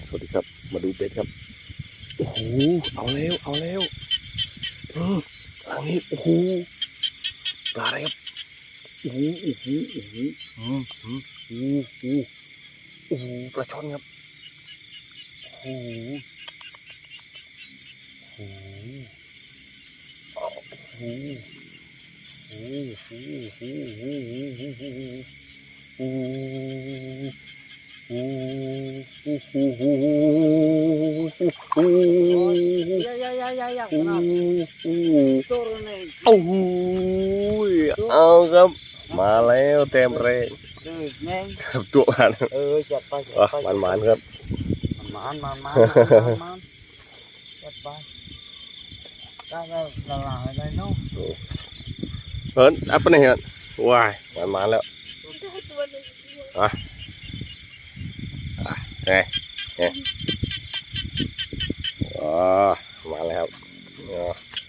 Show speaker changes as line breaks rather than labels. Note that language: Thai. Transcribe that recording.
สวัสดีครับมาดูเบ็ดครับโอ้โหเอาแล้วทางนี้โอ้โหปลาอะไรครับโอ้โหปลาช่อนครับโอ้โหโอ้โหโอ้โหโอ้โหโอ้โหโอ้โหโอ้โหโอ้โหเอาครับมาแล้วเต็มแรงครับตัวมัน
จัดไป
มันครับ
มันจัดไปได้ละลายเลยเนาะ
อัปนี่ฮะว้ายมันแล้วนี่มาแล้วครับ